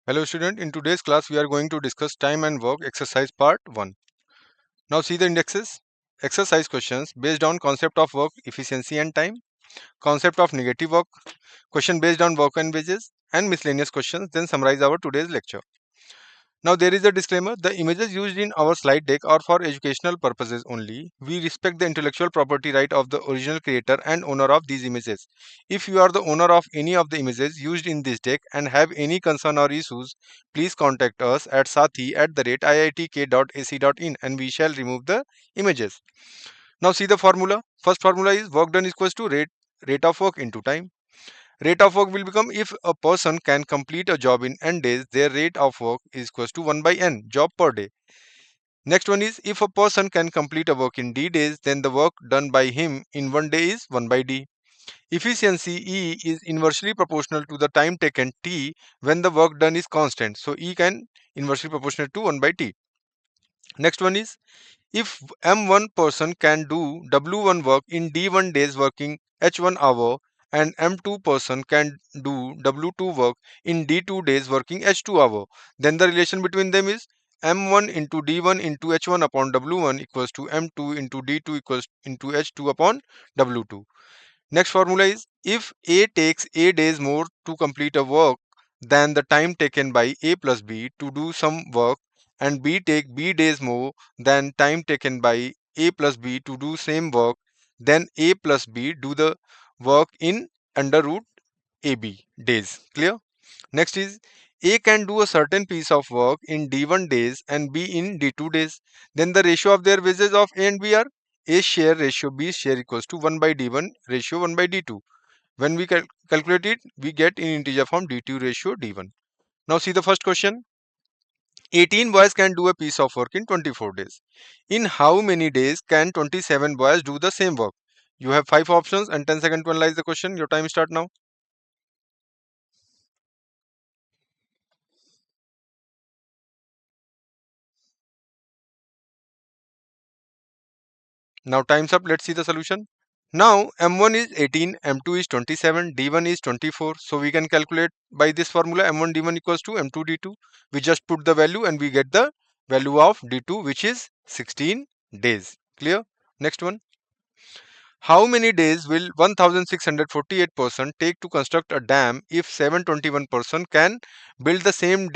Hello student, in today's class we are going to discuss time and work exercise part 1. Now see the indexes. Exercise questions based on concept of work efficiency and time, concept of negative work, question based on work and wages, and miscellaneous questions, then summarize our today's lecture. Now there is a disclaimer, the images used in our slide deck are for educational purposes only. We respect the intellectual property right of the original creator and owner of these images. If you are the owner of any of the images used in this deck and have any concern or issues, please contact us at sathi@iitk.ac.in and we shall remove the images. Now see the formula. First formula is work done equals to rate of work into time. Rate of work will become if a person can complete a job in n days, their rate of work is equals to 1 by n, job per day. Next one is if a person can complete a work in d days, then the work done by him in 1 day is 1 by d. Efficiency E is inversely proportional to the time taken t when the work done is constant. So E can inversely proportional to 1 by t. Next one is if M1 person can do W1 work in D1 days working H1 hour and M2 person can do W2 work in D2 days working H2 hour, then the relation between them is M1 into D1 into H1 upon W1 equals to M2 into D2 equals into H2 upon W2. Next formula is if A takes A days more to complete a work than the time taken by A plus B to do some work and B take B days more than time taken by A plus B to do same work, then A plus B do the work in under root AB days. Clear? Next is A can do a certain piece of work in D1 days and B in D2 days. Then the ratio of their wages of A and B are A share ratio B share equals to 1 by D1 ratio 1 by D2. When we calculate it, we get in integer form D2 ratio D1. Now see the first question. 18 boys can do a piece of work in 24 days. In how many days can 27 boys do the same work? You have 5 options and 10 seconds to analyze the question. Your time start now. Now time's up. Let's see the solution. Now M1 is 18, M2 is 27, D1 is 24. So we can calculate by this formula M1 D1 equals to M2 D2. We just put the value and we get the value of D2 which is 16 days. Clear? Next one. How many days will 1648 person take to construct a dam if 721 person can build the same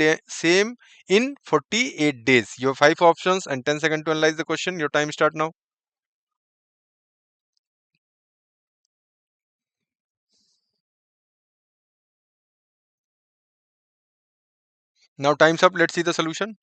in 48 days? You have 5 options and 10 seconds to analyze the question. Your time start now. Now time's up. Let's see the solution.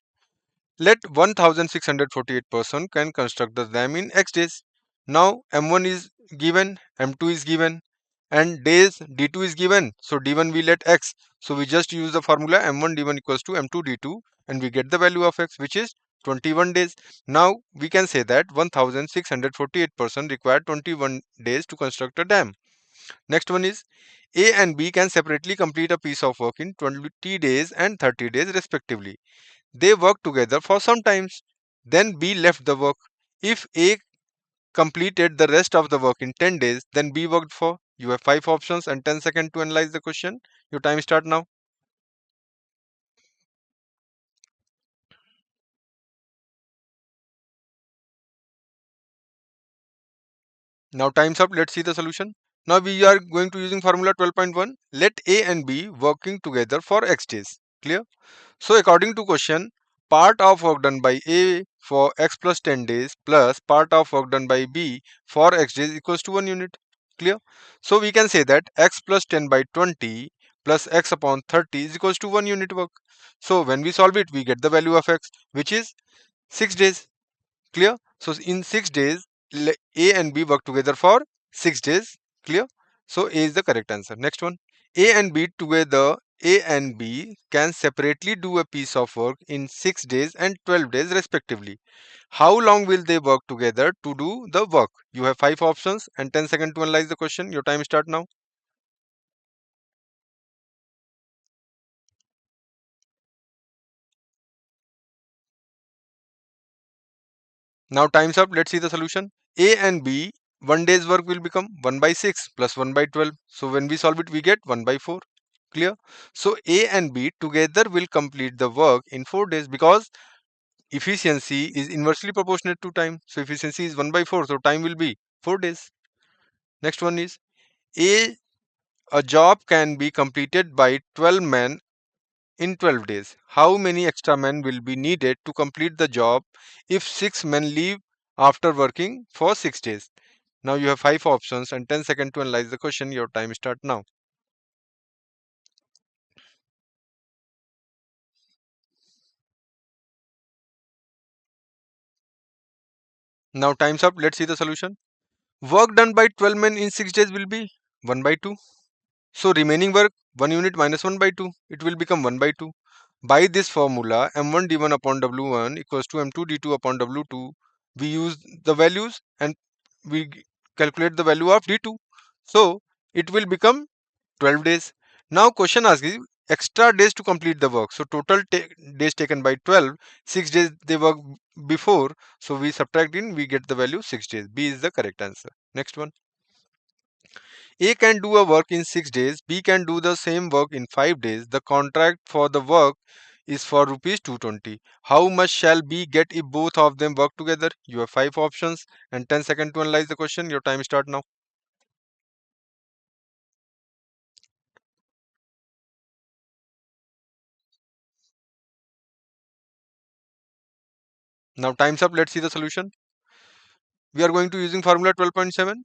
Let 1648 person can construct the dam in X days. Now M1 is given, M2 is given and days D2 is given. So D1 we let X. So we just use the formula M1 D1 equals to M2 D2 and we get the value of X which is 21 days. Now we can say that 1648 person required 21 days to construct a dam. Next one is A and B can separately complete a piece of work in 20 days and 30 days respectively. They worked together for some times. Then B left the work. If A completed the rest of the work in 10 days, then B worked for. You have 5 options and 10 seconds to analyze the question. Your time start now. Now time's up. Let's see the solution. Now we are going to using formula 12.1. Let A and B working together for X days. Clear? So according to question, part of work done by A for X plus 10 days plus part of work done by B for X days equals to 1 unit. Clear? So we can say that X plus 10 by 20 plus X upon 30 is equals to 1 unit work. So when we solve it, we get the value of X which is 6 days. Clear? So in 6 days, A and B work together for 6 days. Clear? So A is the correct answer. Next one. A and B together, A and B can separately do a piece of work in 6 days and 12 days respectively. How long will they work together to do the work? You have 5 options and 10 seconds to analyze the question. Your time start now. Now time's up. Let's see the solution. A and B, 1 day's work will become 1 by 6 plus 1 by 12. So when we solve it, we get 1 by 4. Clear? So A and B together will complete the work in 4 days because efficiency is inversely proportionate to time. So efficiency is 1 by 4. So time will be 4 days. Next one is A. A job can be completed by 12 men in 12 days. How many extra men will be needed to complete the job if 6 men leave after working for 6 days? Now you have 5 options and 10 seconds to analyze the question. Your time start now. Now time's up. Let's see the solution. Work done by 12 men in 6 days will be 1 by 2. So remaining work 1 unit minus 1 by 2. It will become 1 by 2. By this formula m1 d1 upon w1 equals to m2 d2 upon w2. We use the values and we calculate the value of d2. So it will become 12 days. Now question asks is extra days to complete the work. So total days taken by 12, 6 days they work before. So we subtract in, we get the value 6 days. B is the correct answer. Next one. A can do a work in 6 days, B can do the same work in 5 days. The contract for the work is for rupees 220. How much shall B get if both of them work together? You have 5 options and 10 seconds to analyze the question. Your time start now. Now time's up. Let's see the solution. We are going to using formula 12.7.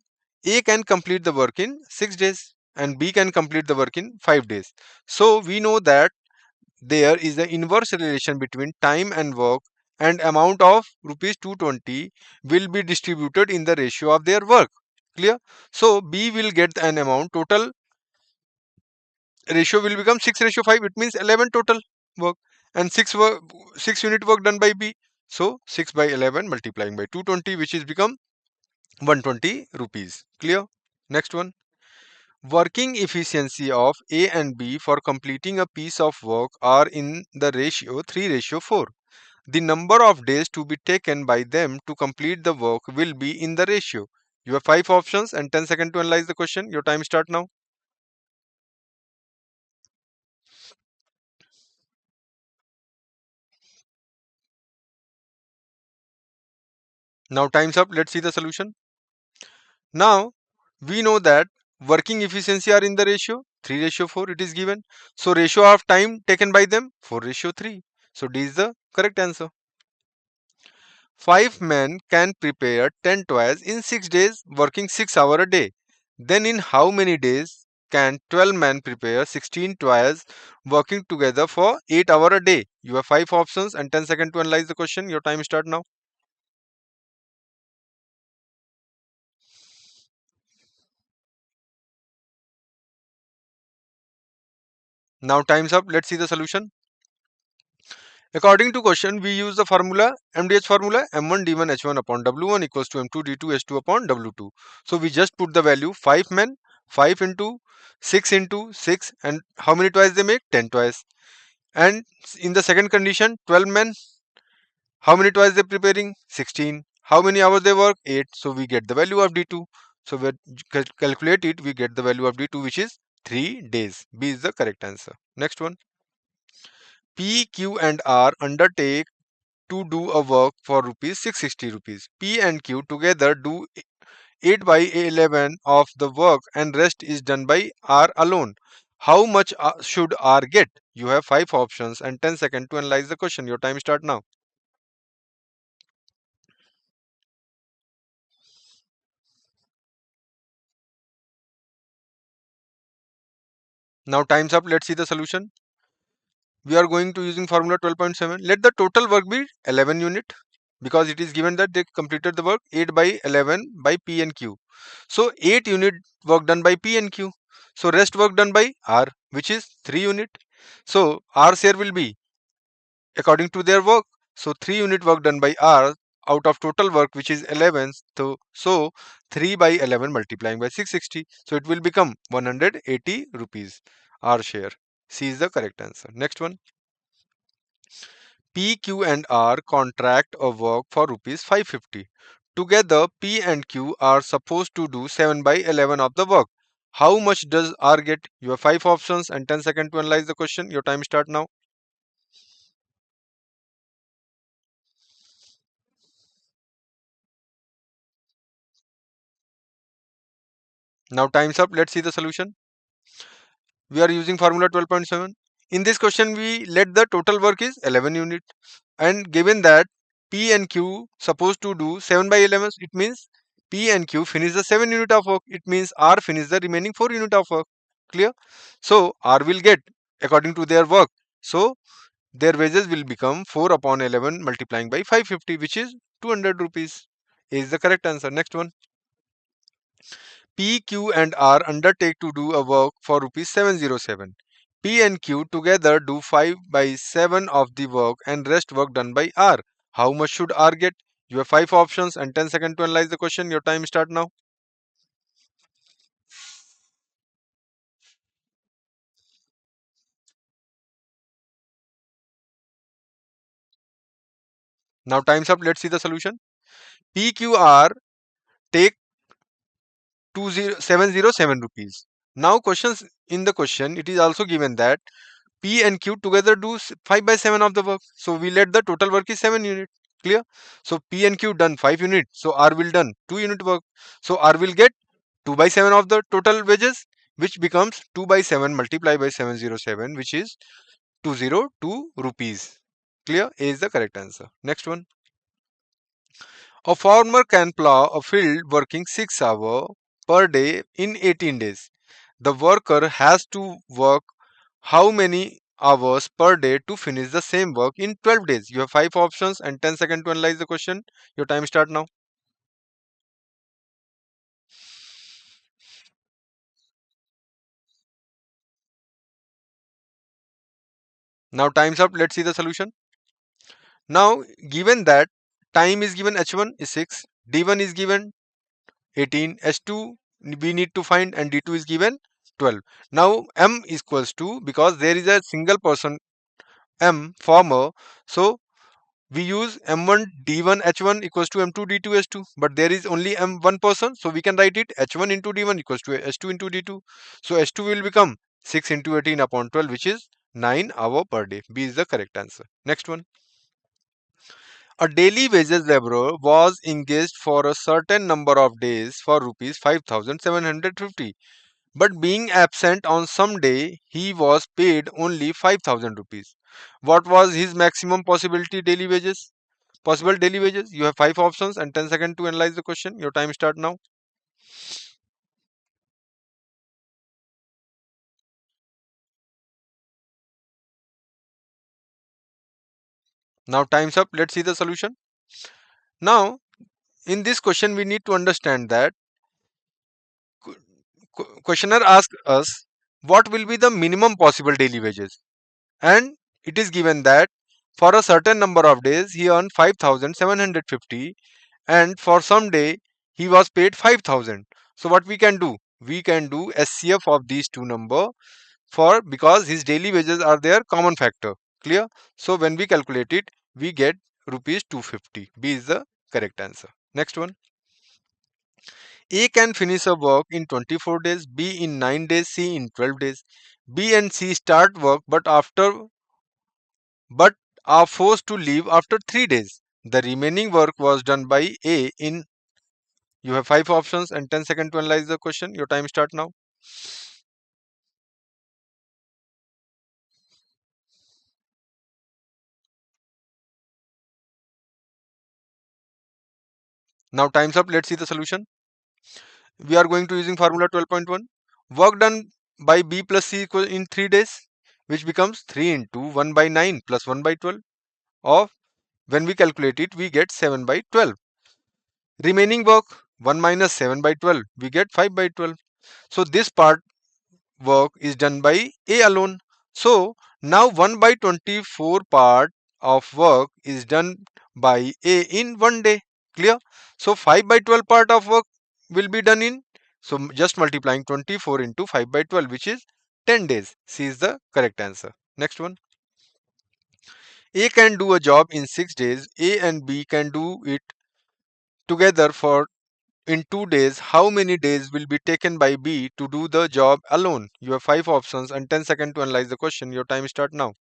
A can complete the work in 6 days and B can complete the work in 5 days. So we know that there is an inverse relation between time and work, and amount of rupees 220 will be distributed in the ratio of their work. Clear? So B will get an amount, total ratio will become 6 ratio 5. It means 11 total work, and 6 unit work done by B. So 6 by 11 multiplying by 220, which is become 120 rupees. Clear? Next one. Working efficiency of A and B for completing a piece of work are in the ratio 3 ratio 4. The number of days to be taken by them to complete the work will be in the ratio. You have 5 options and 10 seconds to analyze the question. Your time start now. Now time's up. Let's see the solution. Now we know that working efficiency are in the ratio 3 ratio 4. It is given. So ratio of time taken by them 4 ratio 3. So D is the correct answer. 5 men can prepare 10 toys in 6 days, working 6 hours a day. Then, in how many days can 12 men prepare 16 toys, working together for 8 hours a day? You have 5 options and 10 seconds to analyze the question. Your time start now. Now, time's up. Let's see the solution. According to question, we use the formula MDH formula M1 D1 H1 upon W1 equals to M2 D2 H2 upon W2. So we just put the value 5 men, 5 into 6, and how many toys they make? 10 toys. And in the second condition, 12 men, how many toys they preparing? 16. How many hours they work? 8. So we get the value of D2. So we calculate it, we get the value of D2, which is 3 days. B is the correct answer. Next one. P, Q and R undertake to do a work for rupees 660 rupees. P and Q together do 8 by 11 of the work and rest is done by R alone. How much should R get? You have 5 options and 10 seconds to analyze the question. Your time start now. Now time's up. Let's see the solution. We are going to using formula 12.7. Let the total work be 11 unit because it is given that they completed the work 8 by 11 by P and Q. So 8 unit work done by P and Q. So rest work done by R, which is 3 unit. So R share will be according to their work. So 3 unit work done by R out of total work, which is 11. So 3 by 11 multiplying by 660. So it will become 180 rupees R share. C is the correct answer. Next one. P, Q and R contract a work for rupees 550. Together P and Q are supposed to do 7 by 11 of the work. How much does R get? You have 5 options and 10 seconds to analyze the question. Your time start now. Now time's up. Let's see the solution. We are using formula 12.7. In this question, we let the total work is 11 unit, and given that P and Q supposed to do 7 by 11, it means P and Q finish the 7 unit of work. It means R finish the remaining 4 unit of work. Clear? So R will get according to their work. So their wages will become 4 upon 11 multiplying by 550, which is 200 rupees. Is the correct answer. Next one. P, Q and R undertake to do a work for rupees 707. P and Q together do 5 by 7 of the work and rest work done by R. How much should R get? You have 5 options and 10 seconds to analyze the question. Your time start now. Now time's up. Let's see the solution. PQR take 707 rupees. Now questions in the question, it is also given that P and Q together do 5 by 7 of the work. So we let the total work is 7 unit. Clear? So P and Q done 5 unit. So R will done 2 unit work. So R will get 2 by 7 of the total wages, which becomes 2 by 7 multiplied by 707, which is 202 rupees. Clear? A is the correct answer. Next one. A farmer can plow a field working 6 hours per day in 18 days. The worker has to work how many hours per day to finish the same work in 12 days? You have 5 options and 10 seconds to analyze the question. Your time start now. Now time's up. Let's see the solution. Now, given that time is given h1 is 6, d1 is given 18, h2 we need to find, and d2 is given 12. Now m is equals to, because there is a single person m farmer, so we use m1 d1 h1 equals to m2 d2 h2, but there is only m1 person, so we can write it h1 into d1 equals to h2 into d2. So h2 will become 6 into 18 upon 12, which is 9 hour per day. B is the correct answer. Next one. A daily wages laborer was engaged for a certain number of days for rupees 5750, but being absent on some day he was paid only 5000 rupees. What was his maximum possible daily wages? You have 5 options and 10 seconds to analyze the question. Your time start now. Now time's up. Let's see the solution. Now, in this question, we need to understand that questioner asks us what will be the minimum possible daily wages, and it is given that for a certain number of days he earned 5750, and for some day he was paid 5000. So what we can do? We can do SCF of these two number, for because his daily wages are their common factor. Clear? So when we calculate it, we get rupees 250. B is the correct answer. Next one. A can finish a work in 24 days, B in 9 days, C in 12 days. B and C start work but are forced to leave after 3 days. The remaining work was done by A in. You have 5 options and 10 seconds to analyze the question. Your time start now. Now time's up. Let's see the solution. We are going to using formula 12.1. Work done by B plus C equal in 3 days, which becomes 3 into 1 by 9 plus 1 by 12. Of when we calculate it, we get 7 by 12. Remaining work 1 minus 7 by 12, we get 5 by 12. So this part work is done by A alone. So now 1 by 24 part of work is done by A in 1 day. Clear? So 5 by 12 part of work will be done in. So just multiplying 24 into 5 by 12, which is 10 days. C is the correct answer. Next one. A can do a job in 6 days. A and B can do it together for in 2 days, how many days will be taken by B to do the job alone? You have 5 options and 10 seconds to analyze the question. Your time start now.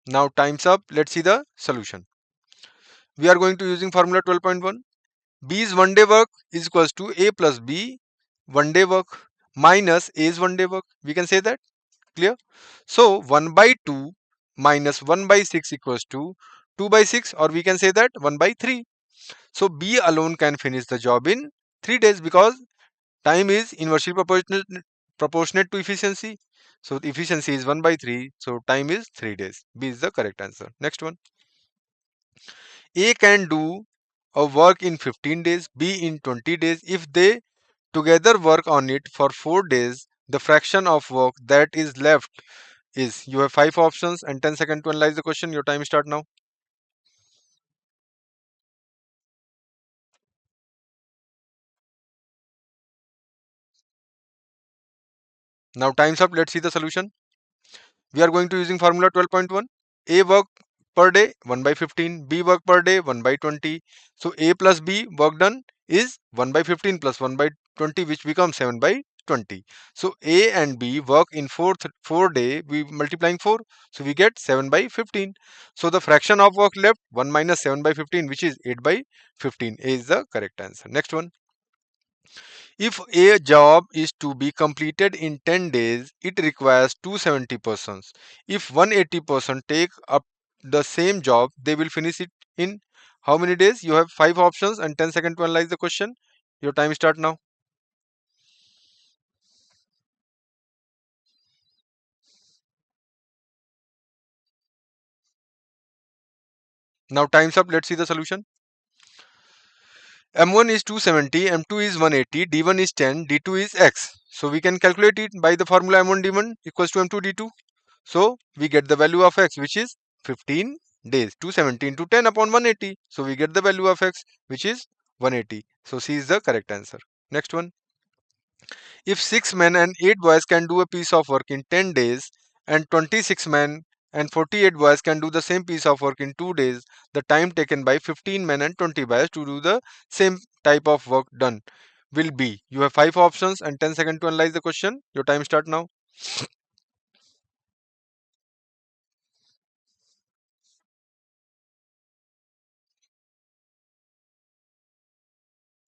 Now time's up. Let's see the solution. We are going to using formula 12.1. B's one day work is equals to A plus B one day work minus A's one day work. We can say that. Clear? So 1 by 2 minus 1 by 6 equals to 2 by 6, or we can say that 1 by 3. So B alone can finish the job in 3 days because time is inversely proportionate to efficiency. So efficiency is 1 by 3. So time is 3 days. B is the correct answer. Next one. A can do a work in 15 days, B in 20 days. If they together work on it for 4 days, the fraction of work that is left is, you have 5 options and 10 seconds to analyze the question. Your time start now. Now time's up. Let's see the solution. We are going to using formula 12.1. A work per day 1 by 15, B work per day 1 by 20. So A plus B work done is 1 by 15 plus 1 by 20, which becomes 7 by 20. So A and B work in 4 day, we multiplying 4, so we get 7 by 15. So the fraction of work left 1 minus 7 by 15, which is 8 by 15. A is the correct answer. Next one. If a job is to be completed in 10 days, it requires 270 persons. If 180 person take up the same job, they will finish it in how many days? You have 5 options and 10 seconds to analyze the question. Your time start now. Now time's up. Let's see the solution. M1 is 270, M2 is 180, D1 is 10, D2 is X. So we can calculate it by the formula M1 D1 equals to M2 D2. So we get the value of X, which is 15 days. 270 into 10 upon 180. So we get the value of X, which is 180. So C is the correct answer. Next one. If 6 men and 8 boys can do a piece of work in 10 days and 26 men and 48 boys can do the same piece of work in 2 days, the time taken by 15 men and 20 boys to do the same type of work done will be. You have 5 options and 10 seconds to analyze the question. Your time start now.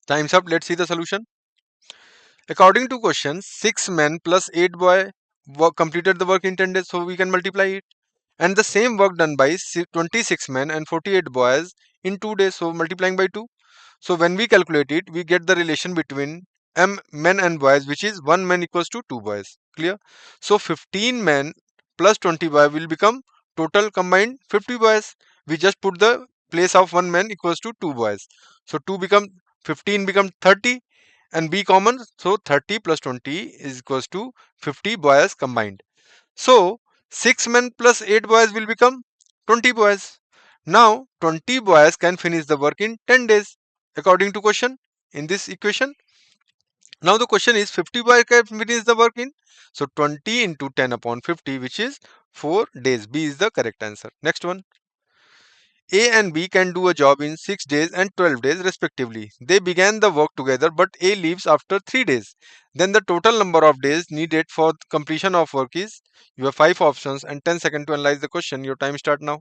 Time's up. Let's see the solution. According to question, 6 men plus 8 boy completed the work in 10 days, so we can multiply it. And the same work done by 26 men and 48 boys in 2 days, so multiplying by 2. So when we calculate it, we get the relation between men and boys, which is 1 man equals to 2 boys. Clear? So 15 men plus 20 boys will become total combined 50 boys. We just put the place of 1 man equals to 2 boys. So 2 become 15 become 30 and B common. So 30 plus 20 is equals to 50 boys combined. So 6 men plus 8 boys will become 20 boys. Now 20 boys can finish the work in 10 days according to question in this equation. Now the question is 50 boys can finish the work in. So 20 into 10 upon 50, which is 4 days. B is the correct answer. Next one. A and B can do a job in 6 days and 12 days respectively. They began the work together, but A leaves after 3 days. Then the total number of days needed for completion of work is, you have 5 options and 10 seconds to analyze the question. Your time start now.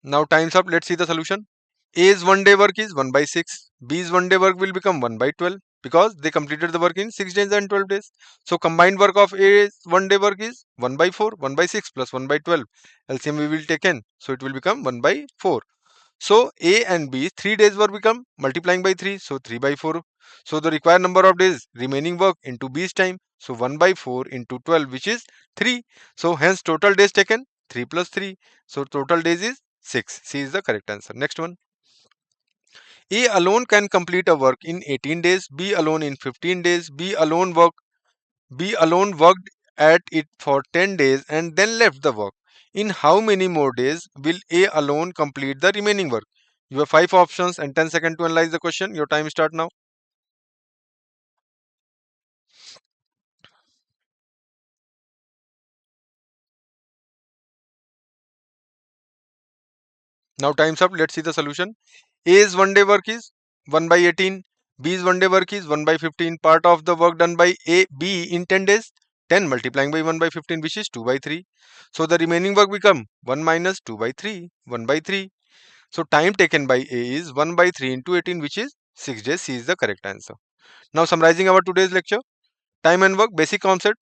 Now time's up. Let's see the solution. A's one day work is 1 by 6. B's one day work will become 1 by 12 because they completed the work in 6 days and 12 days. So combined work of A's one day work is 1 by 4, 1 by 6 plus 1 by 12. LCM we will take in. So it will become 1 by 4. So A and B 3 days work become multiplying by 3. So 3 by 4. So the required number of days remaining work into B's time. So 1 by 4 into 12, which is 3. So hence total days taken 3 plus 3. So total days is 6. C is the correct answer. Next one. A alone can complete a work in 18 days, B alone in 15 days, B alone worked at it for 10 days and then left the work. In how many more days will A alone complete the remaining work? You have 5 options and 10 seconds to analyze the question. Your time start now. Now time's up. Let's see the solution. A is one day work is 1 by 18. B is one day work is 1 by 15. Part of the work done by B in 10 days, 10 multiplying by 1 by 15, which is 2 by 3. So the remaining work become 1 minus 2 by 3, 1 by 3. So time taken by A is 1 by 3 into 18, which is 6 days. C is the correct answer. Now summarizing our today's lecture. Time and work basic concept.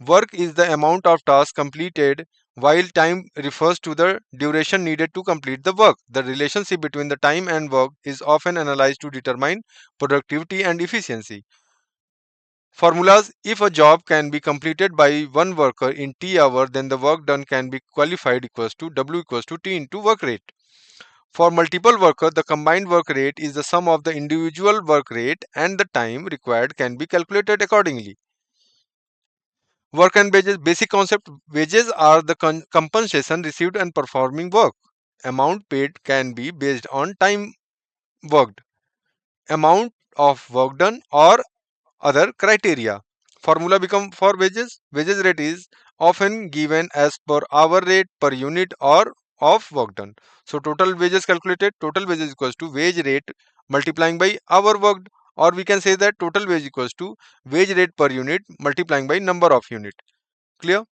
Work is the amount of tasks completed, while time refers to the duration needed to complete the work. The relationship between the time and work is often analyzed to determine productivity and efficiency. Formulas: if a job can be completed by one worker in T hour, then the work done can be qualified equals to W equals to T into work rate. For multiple workers, the combined work rate is the sum of the individual work rate, and the time required can be calculated accordingly. Work and wages basic concept. Wages are the compensation received and performing work. Amount paid can be based on time worked, amount of work done, or other criteria. Formula become for wages. Wages rate is often given as per hour rate per unit or of work done. So total wages calculated. Total wages equals to wage rate multiplying by hour worked, or we can say that total wage equals to wage rate per unit multiplying by number of unit. Clear?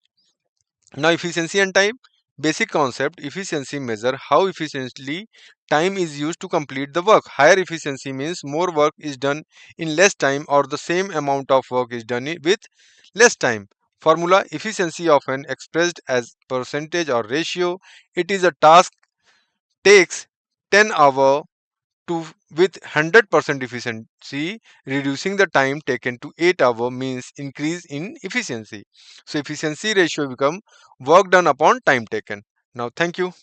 Now efficiency and time. Basic concept. Efficiency measure how efficiently time is used to complete the work. Higher efficiency means more work is done in less time, or the same amount of work is done with less time. Formula: efficiency often expressed as percentage or ratio. It is a task takes 10 hour to with 100% efficiency, reducing the time taken to 8 hour means increase in efficiency. So efficiency ratio become work done upon time taken. Now thank you.